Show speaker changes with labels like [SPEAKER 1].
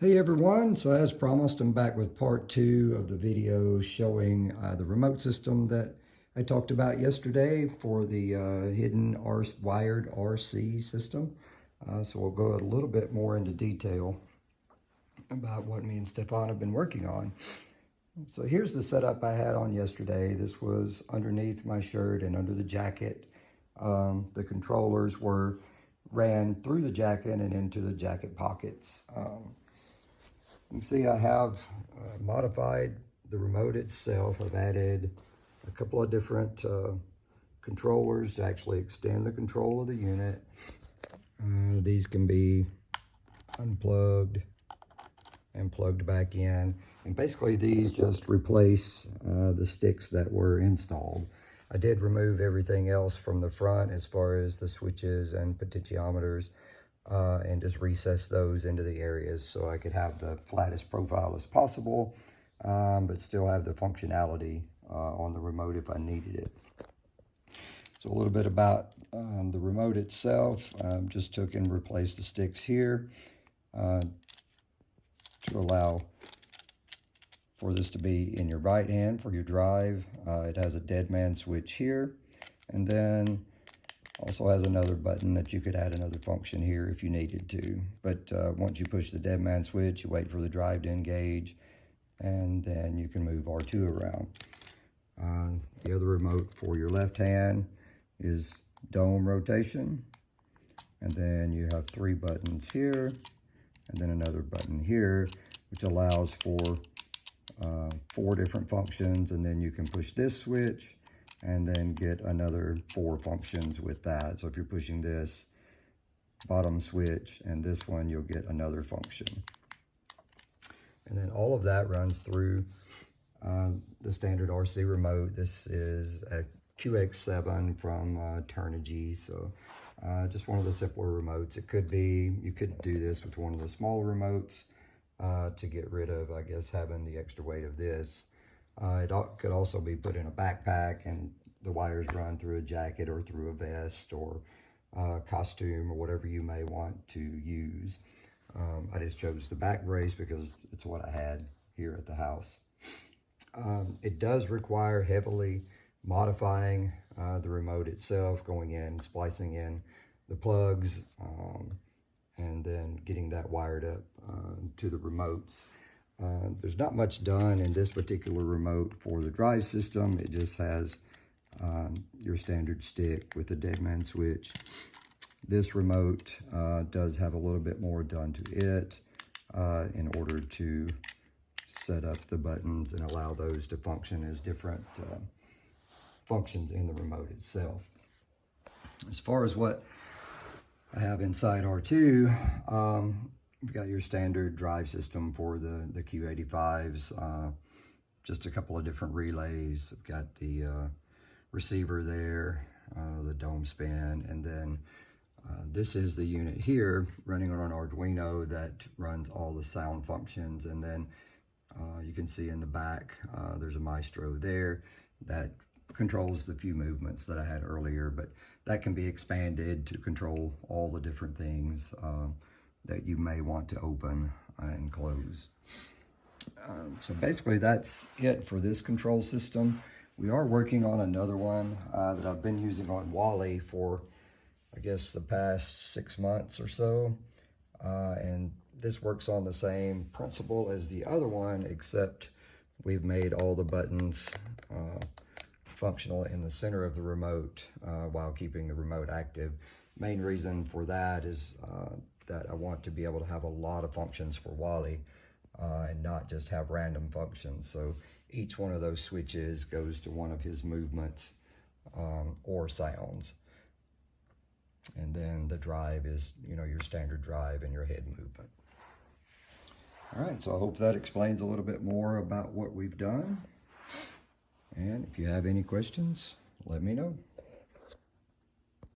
[SPEAKER 1] Hey everyone, so as promised, I'm back with part 2 of the video showing the remote system that I talked about yesterday for the hidden wired RC system. So we'll go a little bit more into detail about what me and Stefan have been working on. So here's the setup I had on yesterday. This was underneath my shirt and under the jacket. The controllers ran through the jacket and into the jacket pockets. You can see I have modified the remote itself. I've added a couple of different controllers to actually extend the control of the unit. These can be unplugged and plugged back in. And basically these just replace the sticks that were installed. I did remove everything else from the front as far as the switches and potentiometers. And just recess those into the areas so I could have the flattest profile as possible, but still have the functionality on the remote if I needed it. So a little bit about the remote itself. Just took and replaced the sticks here to allow for this to be in your right hand for your drive. It has a dead man switch here, and then also has another button that you could add another function here if you needed to. But once you push the dead man switch, you wait for the drive to engage, and then you can move R2 around. The other remote for your left hand is dome rotation. And then you have 3 buttons here, and then another button here, which allows for 4 different functions. And then you can push this switch and then get another 4 functions with that. So if you're pushing this bottom switch and this one, you'll get another function. And then all of that runs through the standard RC remote. This is a QX7 from Turnigy. So just one of the simpler remotes. It could be, you could do this with one of the smaller remotes to get rid of, I guess, having the extra weight of this. It could also be put in a backpack and the wires run through a jacket or through a vest or costume or whatever you may want to use. I just chose the back brace because it's what I had here at the house. It does require heavily modifying the remote itself, going in, splicing in the plugs, and then getting that wired up to the remotes. There's not much done in this particular remote for the drive system. It just has your standard stick with the dead man switch. This remote does have a little bit more done to it in order to set up the buttons and allow those to function as different functions in the remote itself. As far as what I have inside R2, you've got your standard drive system for the Q85s, just a couple of different relays. I've got the receiver there, the dome span, and then this is the unit here running on an Arduino that runs all the sound functions. And then you can see in the back, there's a Maestro there that controls the few movements that I had earlier, but that can be expanded to control all the different things that you may want to open and close. So basically that's it for this control system. We are working on another one that I've been using on Wally for, I guess, the past 6 months or so. And this works on the same principle as the other one, except we've made all the buttons functional in the center of the remote while keeping the remote active. Main reason for that is that I want to be able to have a lot of functions for Wally and not just have random functions. So each one of those switches goes to one of his movements or sounds. And then the drive is, you know, your standard drive and your head movement. All right, so I hope that explains a little bit more about what we've done. And if you have any questions, let me know.